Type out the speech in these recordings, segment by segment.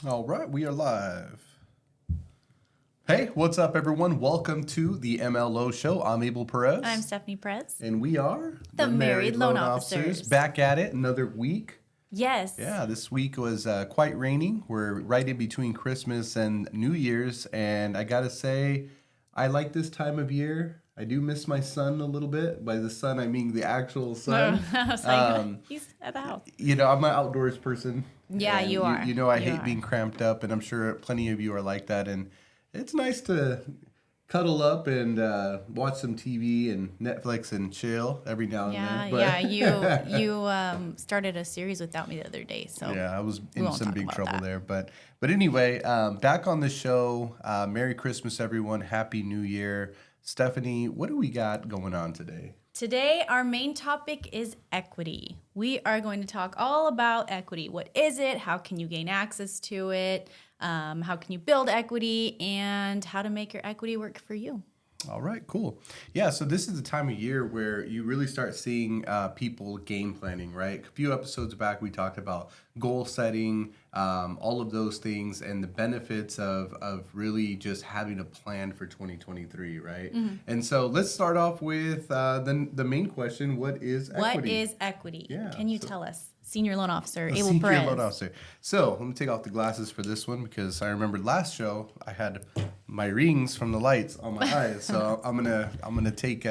All right, we are live. Hey, what's up, everyone? Welcome to the MLO Show. I'm Abel Perez. I'm Stephanie Perez. And we are The Married Loan Officers. Back at it another week. Yes. Yeah, this week was quite rainy. We're right in between Christmas and New Year's. And I got to say, I like this time of year. I do miss my son a little bit. By the son, I mean the actual son. I was like, he's at the house. I'm an outdoors person. Yeah, and you are. You know I You hate are. being cramped up, and I'm sure plenty of you are like that. And it's nice to cuddle up and watch some TV and Netflix and chill every now and Yeah, then. But you started a series without me the other day, so yeah, I was we in won't some talk big about trouble that. there. But anyway, back on the show. Merry Christmas, everyone. Happy New Year. Stephanie, what do we got going on today? Today, our main topic is equity. We are going to talk all about equity. What is it? How can you gain access to it? How can you build equity? And how to make your equity work for you. All right, cool. Yeah, so this is the time of year where you really start seeing people game planning, right? A few episodes back, we talked about goal setting, all of those things, and the benefits of really just having a plan for 2023, right? And so let's start off with the main question: what is equity? What is equity? Yeah, Can you so- tell us? Senior Loan Officer, A Abel senior Perez. loan officer. So let me take off the glasses for this one because I remembered last show I had my rings from the lights on my eyes. So I'm gonna take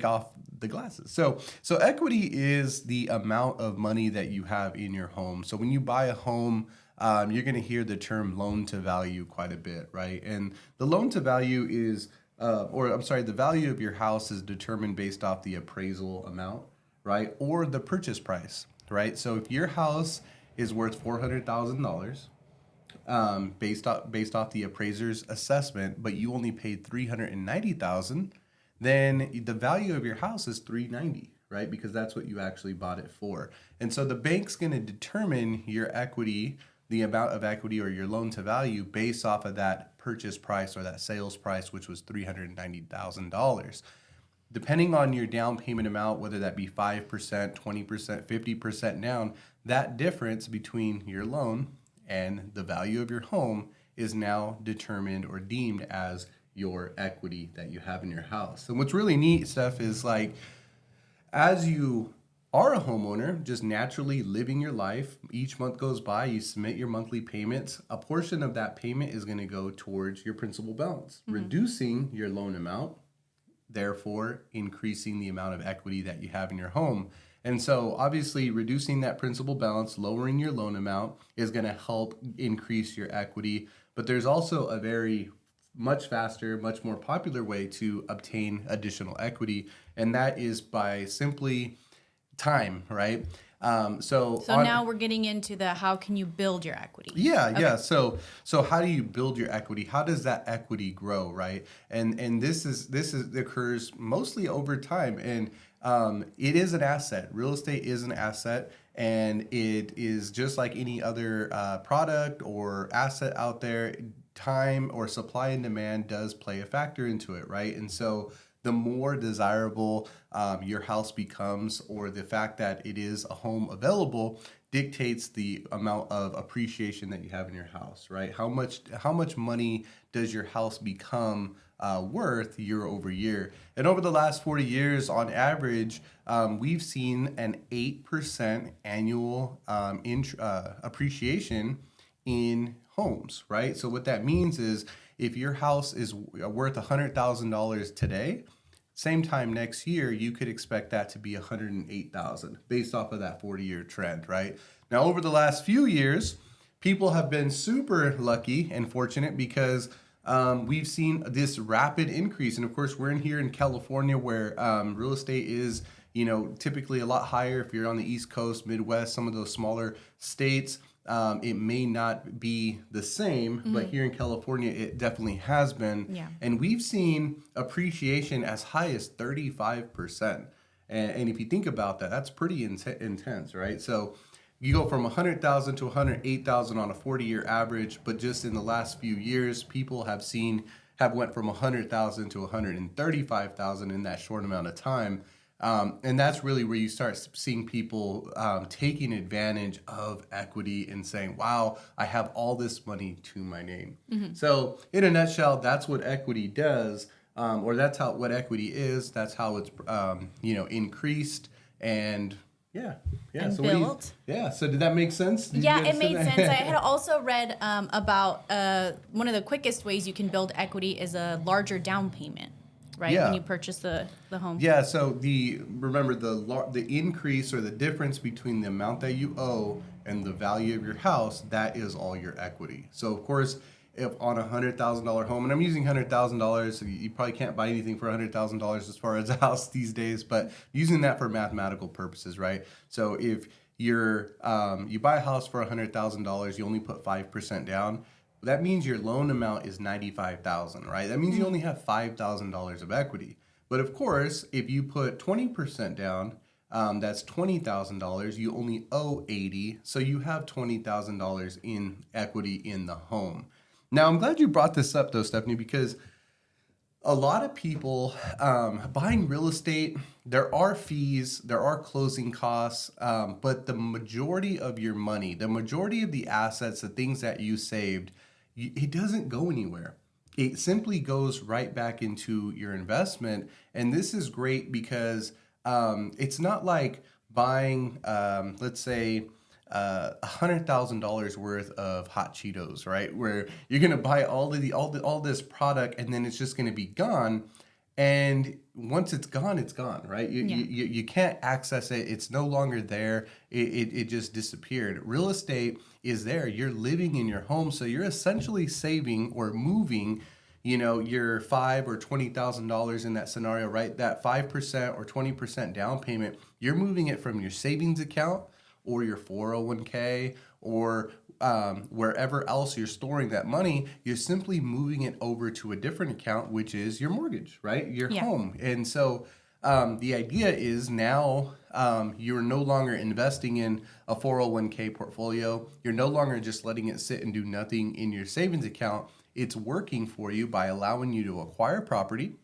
off the glasses. So equity is the amount of money that you have in your home. So when you buy a home, you're gonna hear the term loan to value quite a bit, right? And the loan to value is, the value of your house is determined based off the appraisal amount, right? Or the purchase price, right? So if your house is worth $400,000, based off the appraiser's assessment, but you only paid $390,000, then the value of your house is $390,000, right? Because that's what you actually bought it for. And so the bank's going to determine your equity, the amount of equity or your loan to value based off of that purchase price or that sales price, which was $390,000. Depending on your down payment amount, whether that be 5%, 20%, 50% down, that difference between your loan and the value of your home is now determined or deemed as your equity that you have in your house. And what's really neat, Steph, is like as you are a homeowner, just naturally living your life, each month goes by, you submit your monthly payments, a portion of that payment is going to go towards your principal balance, reducing your loan amount, therefore increasing the amount of equity that you have in your home. And so obviously reducing that principal balance, lowering your loan amount is going to help increase your equity. But there's also a very much faster, much more popular way to obtain additional equity, and that is by simply time, right? So now we're getting into the how can you build your equity? Yeah. So how do you build your equity? How does that equity grow, right? And this occurs mostly over time, and it is an asset. Real estate is an asset, and it is just like any other product or asset out there. Time or supply and demand does play a factor into it, right? And so the more desirable your house becomes, or the fact that it is a home available, dictates the amount of appreciation that you have in your house, right? How much money does your house become worth year over year? And over the last 40 years, on average, we've seen an 8% annual appreciation in homes, right? So what that means is if your house is worth $100,000 today, same time next year, you could expect that to be $108,000 based off of that 40-year trend, right? Now, over the last few years, people have been super lucky and fortunate because we've seen this rapid increase. And of course, we're here in California where real estate is, typically a lot higher. If you're on the East Coast, Midwest, some of those smaller states, it may not be the same, but here in California, it definitely has been. Yeah. And we've seen appreciation as high as 35%. And if you think about that, that's pretty intense, right? So you go from 100,000 to 108,000 on a 40-year average, but just in the last few years, people have went from 100,000 to 135,000 in that short amount of time. And that's really where you start seeing people taking advantage of equity and saying, wow, I have all this money to my name. So in a nutshell, that's what equity does, or that's how what equity is. That's how it's, increased and yeah. And so built. So did that make sense? Did you Yeah, it understand made that? sense. I had also read about one of the quickest ways you can build equity is a larger down payment, right? Yeah. When you purchase the home. Yeah, so remember the increase or the difference between the amount that you owe and the value of your house, that is all your equity. So of course, if on $100,000 home, and I'm using $100,000, so you probably can't buy anything for $100,000 as far as a house these days, but using that for mathematical purposes, right? So if you buy a house for $100,000, you only put 5% down. That means your loan amount is $95,000, right? That means you only have $5,000 of equity. But of course, if you put 20% down, that's $20,000. You only owe $80,000, so you have $20,000 in equity in the home. Now, I'm glad you brought this up, though, Stephanie, because a lot of people buying real estate, there are fees, there are closing costs, but the majority of your money, the majority of the assets, the things that you saved, it doesn't go anywhere. It simply goes right back into your investment. And this is great because it's not like buying, let's say, $100,000 worth of hot Cheetos, right? Where you're gonna buy all this product and then it's just gonna be gone. And once it's gone, right? You can't access it. It's no longer there. It just disappeared. Real estate is there. You're living in your home, so you're essentially saving or moving, your $5,000 or $20,000 in that scenario, right? That 5% or 20% down payment, you're moving it from your savings account or your 401k or wherever else you're storing that money, you're simply moving it over to a different account, which is your mortgage, right? Your home. And so the idea is now you're no longer investing in a 401k portfolio. You're no longer just letting it sit and do nothing in your savings account. It's working for you by allowing you to acquire property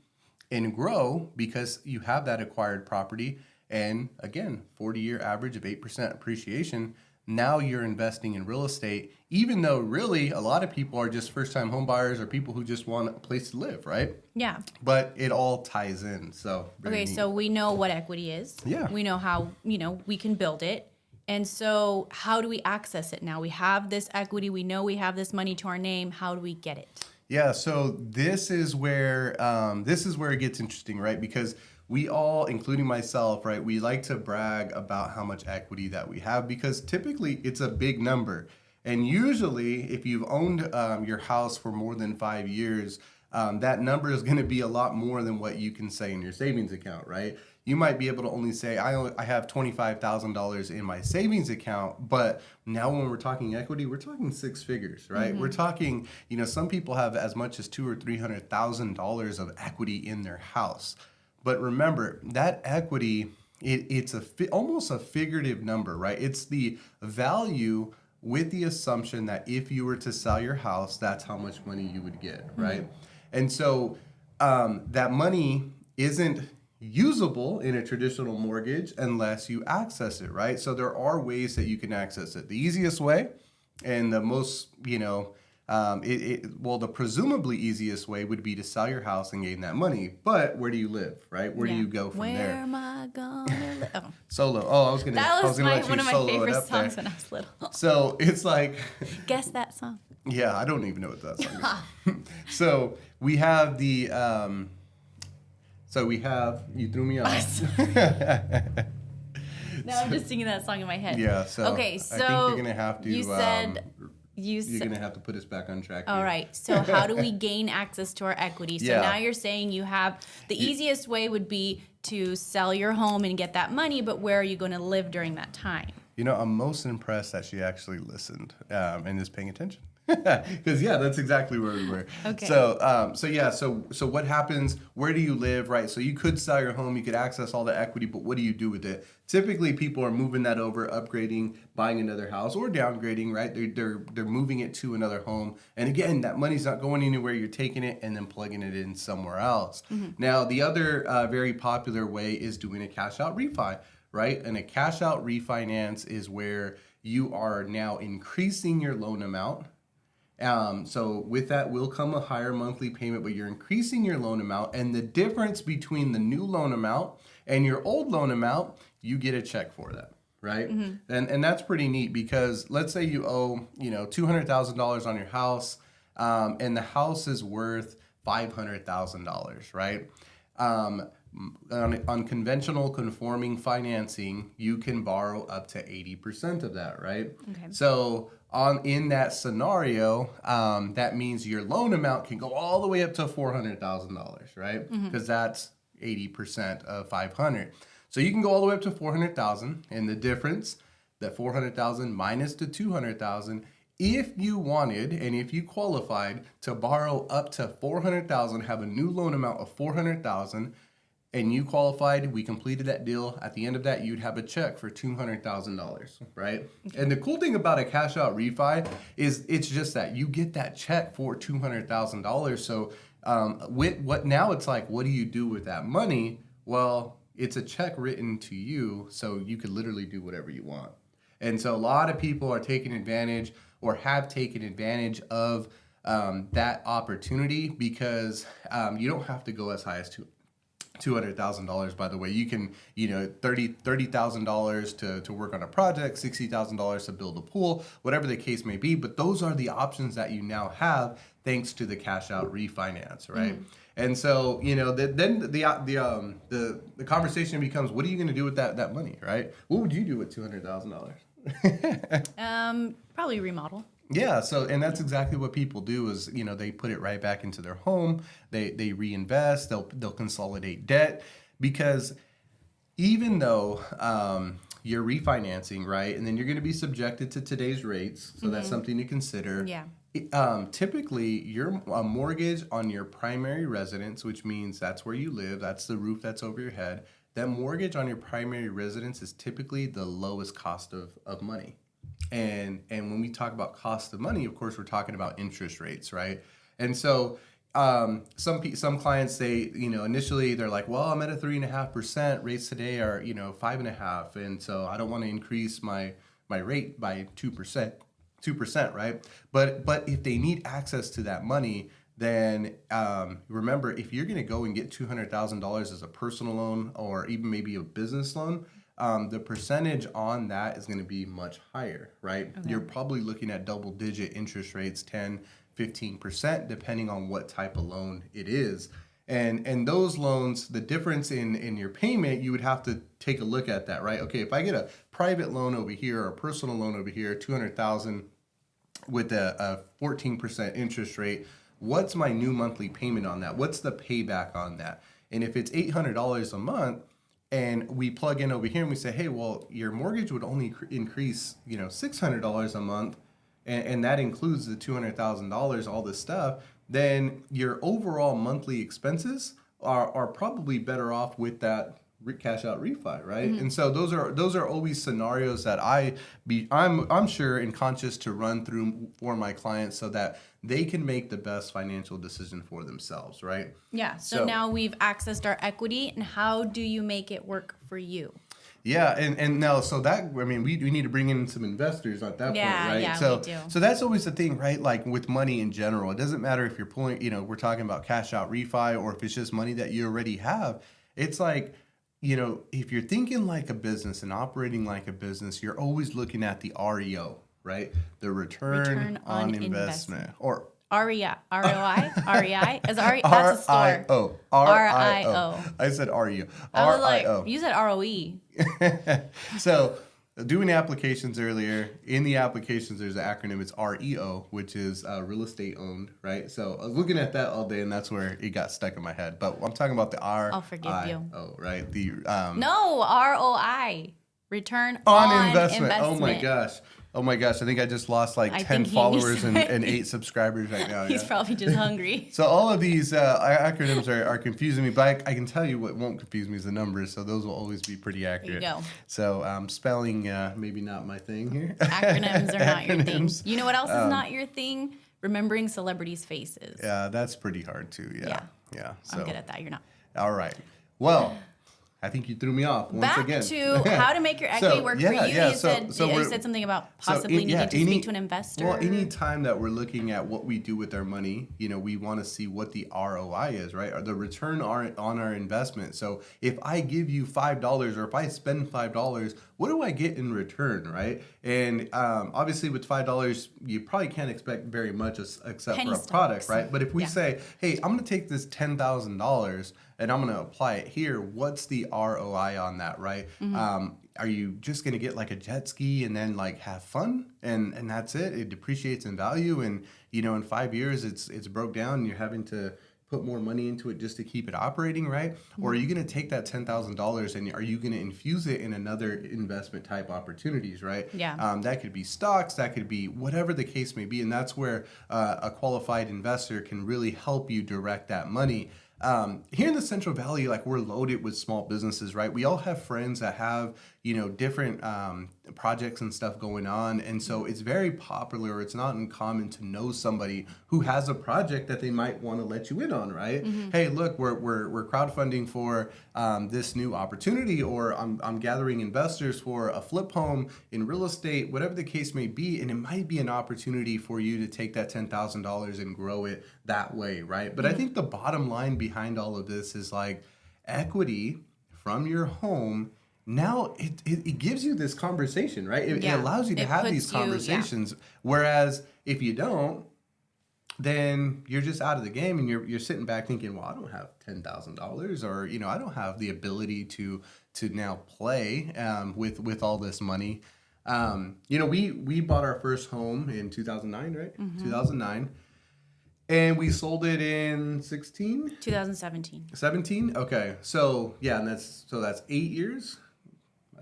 and grow because you have that acquired property. And again, 40-year average of 8% appreciation. Now you're investing in real estate, even though really a lot of people are just first-time home buyers or people who just want a place to live, right? Yeah. But it all ties in. So very Okay, neat. so we know what equity is. Yeah. We know how, we can build it. And so how do we access it now? We have this equity. We know we have this money to our name. How do we get it? Yeah, so this is where it gets interesting, right? Because we all, including myself, right, we like to brag about how much equity that we have because typically it's a big number. And usually if you've owned your house for more than 5 years, that number is going to be a lot more than what you can say in your savings account, right? You might be able to only say, I have $25,000 in my savings account, but now when we're talking equity, we're talking six figures, right? Mm-hmm. We're talking, some people have as much as $200,000 or $300,000 of equity in their house. But remember, that equity, it's almost a figurative number, right? It's the value with the assumption that if you were to sell your house, that's how much money you would get, right? Mm-hmm. And so that money isn't usable in a traditional mortgage unless you access it, right? So there are ways that you can access it. The easiest way and the most, the presumably easiest way would be to sell your house and gain that money. But where do you live, right? Where do you go from there? Where am I gonna live? Oh. Solo. Oh, I was gonna. That was one of my favorite songs there. when I was little. So it's like. Guess that song. Yeah, I don't even know what that song is. So we have the. You threw me off. No, I'm just singing that song in my head. Yeah. So. Okay. So I think you're gonna have to. You said. You're going to have to put us back on track. All right. So how do we gain access to our equity? So now you're saying you have the easiest way would be to sell your home and get that money, but where are you going to live during that time? I'm most impressed that she actually listened and is paying attention. Because yeah, that's exactly where we were. Okay. So what happens? Where do you live, right? So you could sell your home, you could access all the equity, but what do you do with it? Typically, people are moving that over, upgrading, buying another house, or downgrading, right? They're moving it to another home, and again, that money's not going anywhere. You're taking it and then plugging it in somewhere else. Now, the other very popular way is doing a cash out refi, right? And a cash out refinance is where you are now increasing your loan amount. So with that will come a higher monthly payment, but you're increasing your loan amount, and the difference between the new loan amount and your old loan amount, you get a check for that, right? And that's pretty neat because let's say you owe, $200,000 on your house, and the house is worth $500,000, right? On conventional conforming financing, you can borrow up to 80% of that, right? Okay. So in that scenario, that means your loan amount can go all the way up to $400,000, right? Because that's 80% of 500. So you can go all the way up to 400,000, and the difference, that 400,000 minus the 200,000, if you wanted and if you qualified to borrow up to 400,000, have a new loan amount of 400,000, and you qualified, we completed that deal. At the end of that, you'd have a check for $200,000, right? Okay. And the cool thing about a cash out refi is it's just that you get that check for $200,000. So with what now it's like, what do you do with that money? Well, it's a check written to you, so you could literally do whatever you want. And so a lot of people are taking advantage or have taken advantage of that opportunity because you don't have to go as high as $200,000, by the way. You can, $30,000 to work on a project, $60,000 to build a pool, whatever the case may be. But those are the options that you now have thanks to the cash out refinance, right? And so, then the conversation becomes, what are you going to do with that money, right? What would you do with $200,000? Probably remodel. Yeah, and that's exactly what people do is, they put it right back into their home. They reinvest, they'll consolidate debt, because even though you're refinancing, right, and then you're going to be subjected to today's rates, so that's something to consider. Yeah. Typically, your mortgage on your primary residence, which means that's where you live, that's the roof that's over your head, that mortgage on your primary residence is typically the lowest cost of money. And when we talk about cost of money, of course, we're talking about interest rates, right? And so some clients say, initially they're like, well, I'm at a 3.5%. Rates today are 5.5%, and so I don't want to increase my rate by 2%, right? But if they need access to that money, then remember, if you're going to go and get $200,000 as a personal loan or even maybe a business loan, the percentage on that is going to be much higher, right? Okay. You're probably looking at double-digit interest rates, 10, 15%, depending on what type of loan it is. And those loans, the difference in your payment, you would have to take a look at that, right? Okay, if I get a private loan over here or a personal loan over here, $200,000 with a 14% interest rate, what's my new monthly payment on that? What's the payback on that? And if it's $800 a month, and we plug in over here and we say, hey, well, your mortgage would only increase, $600 a month, and that includes the $200,000, all this stuff, then your overall monthly expenses are probably better off with that cash out refi, right? And so those are always scenarios that I'm sure and conscious to run through for my clients so that they can make the best financial decision for themselves, right? Yeah. So now we've accessed our equity, and how do you make it work for you? Yeah, and now, so that, we need to bring in some investors at that point, right? Yeah, so, we do. So that's always the thing, right? Like with money in general, it doesn't matter if you're pulling, we're talking about cash out refi or if it's just money that you already have. It's like, if you're thinking like a business and operating like a business, you're always looking at the REO, right? The return on investment. Or REI? REI? Is REI? That's a store. RIO. I said REO. I was like, you said ROE. So, doing applications earlier, in the applications, there's an acronym. It's REO, which is real estate owned, right? So I was looking at that all day, and that's where it got stuck in my head. But I'm talking about the RIO, I'll forgive you. Right? The No, ROI, return on investment. Oh my gosh. Oh my gosh, I think I just lost like I 10 think he followers needs- and 8 subscribers right now. He's Yeah. probably just hungry. So all of these acronyms are confusing me, but I can tell you what won't confuse me is the numbers. So those will always be pretty accurate. go. So spelling, maybe not my thing here. Acronyms are not your thing. Acronyms. You know what else is not your thing? Remembering celebrities' faces. Yeah, that's pretty hard too. Yeah. So, I'm good at that. You're not. all right. Well, I think you threw me off once Back again. to how to make your equity work for you. You said something about possibly needing to speak to an investor. Well, any time that we're looking at what we do with our money, we want to see what the ROI is, right? Or the return on our investment. So if I give you $5 or if I spend $5, what do I get in return, right? And obviously with $5, you probably can't expect very much except Penny for a product, stocks. right? But if we Yeah. say, hey, I'm going to take this $10,000 and I'm going to apply it here, what's the ROI on that, right? Are you just going to get like a jet ski and then like have fun and that's it? It depreciates in value, and in 5 years it's broke down and you're having to put more money into it just to keep it operating, right? Or are you going to take that $10,000 and are you going to infuse it in another investment type opportunities, right? Yeah. That could be stocks, that could be whatever the case may be, and that's where a qualified investor can really help you direct that money. Here in the Central Valley, like we're loaded with small businesses, right? We all have friends that have, different projects and stuff going on. And so it's very popular. It's not uncommon to know somebody who has a project that they might want to let you in on, right? Hey, look, we're crowdfunding for this new opportunity, or I'm gathering investors for a flip home in real estate, whatever the case may be. And it might be an opportunity for you to take that $10,000 and grow it that way, right? But I think the bottom line behind all of this is like equity from your home. Now it gives you this conversation, right? It allows you to have these conversations. Whereas if you don't, then you're just out of the game and you're sitting back thinking, well, I don't have $10,000, or I don't have the ability to now play with all this money. We bought our first home in 2009, right? 2009. And we sold it in 2017. 17? Okay. So, yeah, and that's 8 years.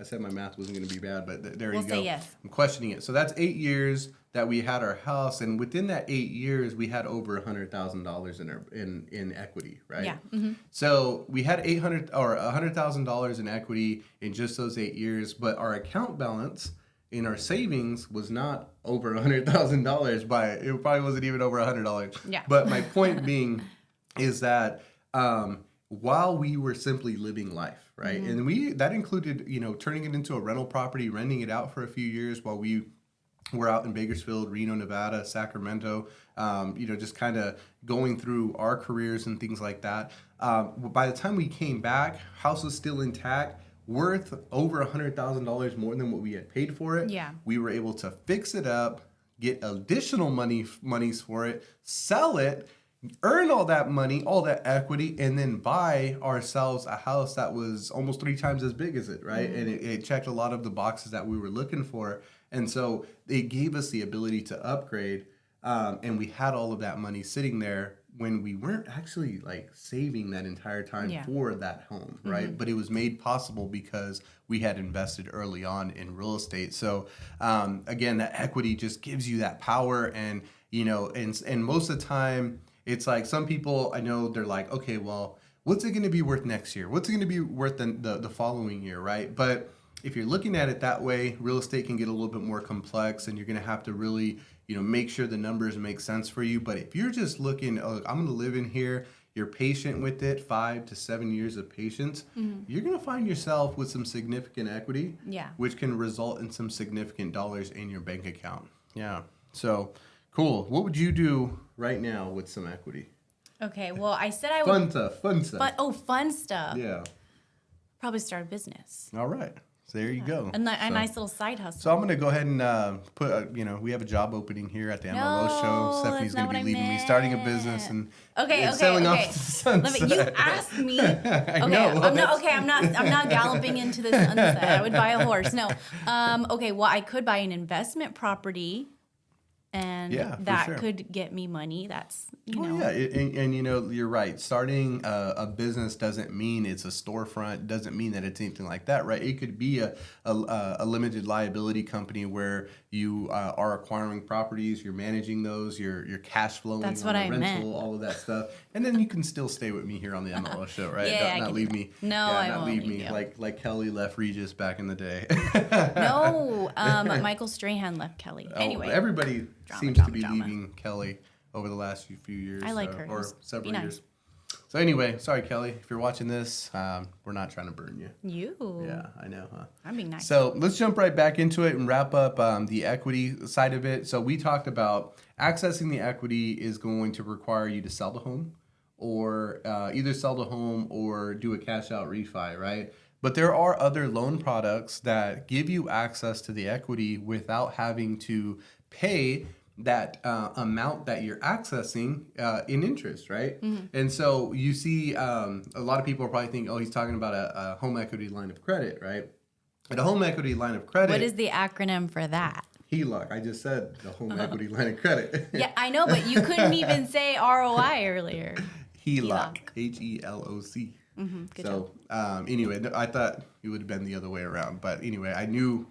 I said my math wasn't going to be bad, but there you go. We'll say yes. I'm questioning it. So that's 8 years that we had our house, and within that 8 years, we had over $100,000 in equity, right? Yeah. So we had $100,000 in equity in just those 8 years, but our account balance in our savings was not over $100,000 it probably wasn't even over $100. Yeah. But my point being is that while we were simply living life, right? And that included, turning it into a rental property, renting it out for a few years while we were out in Bakersfield, Reno, Nevada, Sacramento, just kind of going through our careers and things like that. By the time we came back, house was still intact, worth over $100,000 more than what we had paid for it. Yeah. We were able to fix it up, get additional monies for it, sell it, earn all that money, all that equity, and then buy ourselves a house that was almost 3 times as big as it, right? And it checked a lot of the boxes that we were looking for. And so it gave us the ability to upgrade, and we had all of that money sitting there when we weren't actually like saving that entire time for that home, right? But it was made possible because we had invested early on in real estate. So again, that equity just gives you that power, and and most of the time, it's like some people I know, they're like, okay, well, what's it going to be worth next year? What's it going to be worth the following year, right? But if you're looking at it that way, real estate can get a little bit more complex, and you're going to have to really, make sure the numbers make sense for you. But if you're just looking, oh, I'm going to live in here, you're patient with it, 5 to 7 years of patience, you're going to find yourself with some significant equity, which can result in some significant dollars in your bank account. Yeah. So cool. What would you do right now with some equity? Okay. Well, I said I would. Fun stuff. Fun stuff. Yeah. Probably start a business. All right. So there you go. A nice little side hustle. So I'm going to go ahead and put, we have a job opening here at the MLS show. Stephanie's going to be leading me, starting a business and sailing off to the sunset. You asked me. I know. I'm not galloping into the sunset. I would buy a horse. No. Okay. Well, I could buy an investment property and Yeah, for that sure. could get me money. That's, Well, yeah, and you know, you're right. Starting a business doesn't mean it's a storefront. Doesn't mean that it's anything like that, right? It could be a limited liability company where you are acquiring properties, you're managing those, you're cash flowing That's on what the I rental, meant. all of that stuff, and then you can still stay with me here on the MLS show, right? Yeah, I Not can do leave that. me. No, yeah, I not won't leave leave me you. like Kelly left Regis back in the day. No, Michael Strahan left Kelly. Oh, Anyway, everybody drama, seems drama, to be drama. leaving Kelly over the last few years. I like her. Or Just several be nice. years. So anyway, sorry, Kelly. If you're watching this, we're not trying to burn you. You. Yeah, I know, huh? I'm being nice. So let's jump right back into it and wrap up the equity side of it. So we talked about accessing the equity is going to require you to sell the home or either sell the home or do a cash out refi, right? But there are other loan products that give you access to the equity without having to pay that amount that you're accessing in interest, right? And so you see a lot of people probably think, oh, he's talking about a home equity line of credit, right? But a home equity line of credit, What is the acronym for that? HELOC. I just said the home equity line of credit. Yeah, I know, but you couldn't even say ROI earlier. HELOC. HELOC. Good So anyway, I thought it would have been the other way around, but anyway, I knew.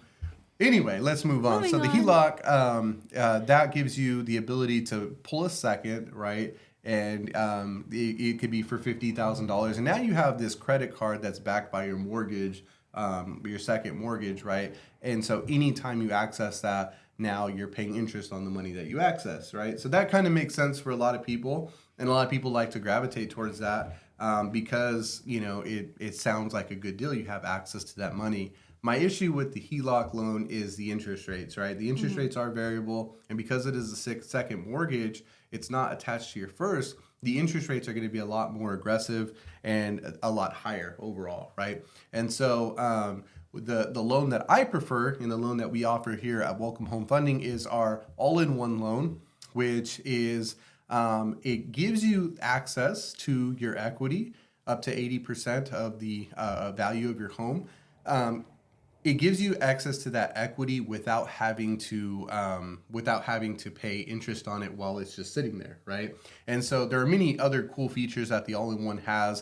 Anyway, let's move on. Moving So the on. HELOC, that gives you the ability to pull a second, right? And it could be for $50,000. And now you have this credit card that's backed by your mortgage, your second mortgage, right? And so anytime you access that, now you're paying interest on the money that you access, right? So that kind of makes sense for a lot of people. And a lot of people like to gravitate towards that because, you know, it sounds like a good deal. You have access to that money. My issue with the HELOC loan is the interest rates, right? The interest rates are variable, and because it is a second mortgage, it's not attached to your first. The interest rates are going to be a lot more aggressive and a lot higher overall, right? And so the loan that I prefer and the loan that we offer here at Welcome Home Funding is our all-in-one loan, which is it gives you access to your equity up to 80% of the value of your home. It gives you access to that equity without having to pay interest on it while it's just sitting there, right? And so there are many other cool features that the all-in-one has.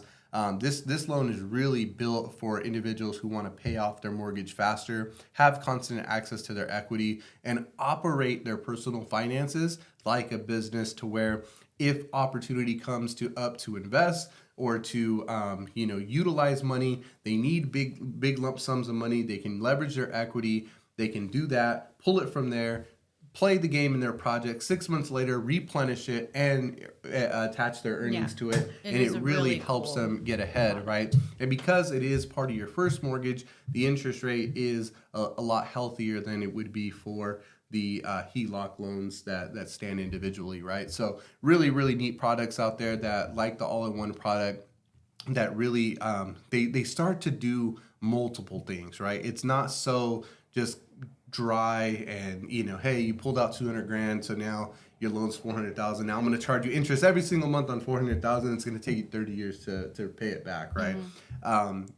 This loan is really built for individuals who want to pay off their mortgage faster, have constant access to their equity, and operate their personal finances like a business, to where if opportunity comes to invest or to utilize money, they need big lump sums of money, they can leverage their equity, they can do that, pull it from there, play the game in their project, 6 months later replenish it and attach their earnings to it, and is it a really really helps cool them get ahead, right? And because it is part of your first mortgage, the interest rate is a lot healthier than it would be for the HELOC loans that stand individually, right? So really, really neat products out there that, like the all-in-one product, that really they start to do multiple things, right? It's not so just dry and, hey, you pulled out 200 grand, so now your loan's 400,000. Now I'm going to charge you interest every single month on 400,000. It's going to take you 30 years to pay it back, right?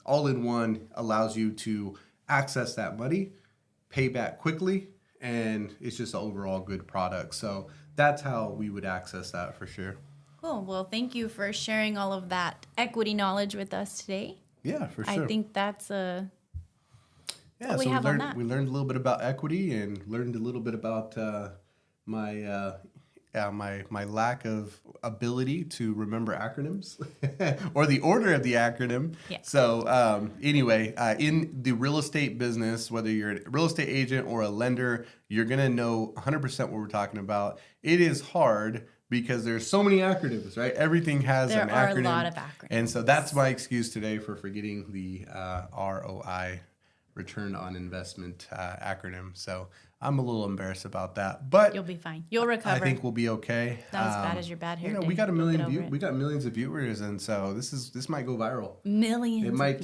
All-in-one allows you to access that money, pay back quickly, and it's just an overall good product. So that's how we would access that for sure. Cool. Well, thank you for sharing all of that equity knowledge with us today. Yeah, for sure. I think that's Yeah, what we have on that. We learned a little bit about equity and learned a little bit about my lack of ability to remember acronyms or the order of the acronym. Yeah. So anyway, in the real estate business, whether you're a real estate agent or a lender, you're gonna know 100% what we're talking about. It is hard because there's so many acronyms, right? Everything has an acronym. There are a lot of acronyms. And so that's my excuse today for forgetting the ROI, return on investment acronym. So I'm a little embarrassed about that, but You'll be fine. You'll recover. I think we'll be okay. Not as bad as your bad hair day. We got a You'll million get over it. we got millions of viewers, and so this might go viral. Millions. It might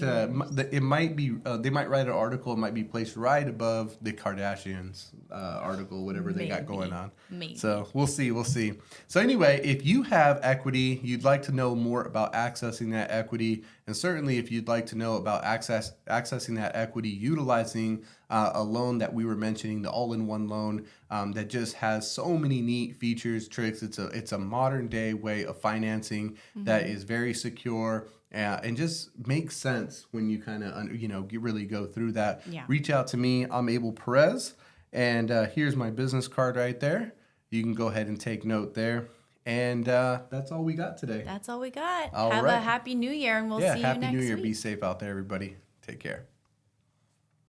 they might write an article. It might be placed right above the Kardashians article, whatever they got going on. Maybe. So we'll see. So anyway, if you have equity, you'd like to know more about accessing that equity, and certainly if you'd like to know about accessing that equity utilizing a loan that we were mentioning, the all-in-one loan that just has so many neat features, tricks. It's a modern day way of financing that is very secure. And just makes sense when you kind of, really go through that. Yeah. Reach out to me. I'm Abel Perez. And here's my business card right there. You can go ahead and take note there. And that's all we got today. That's all we got. All Have right. a happy new year, and we'll see you Happy next New Year. week. Be safe out there, everybody. Take care.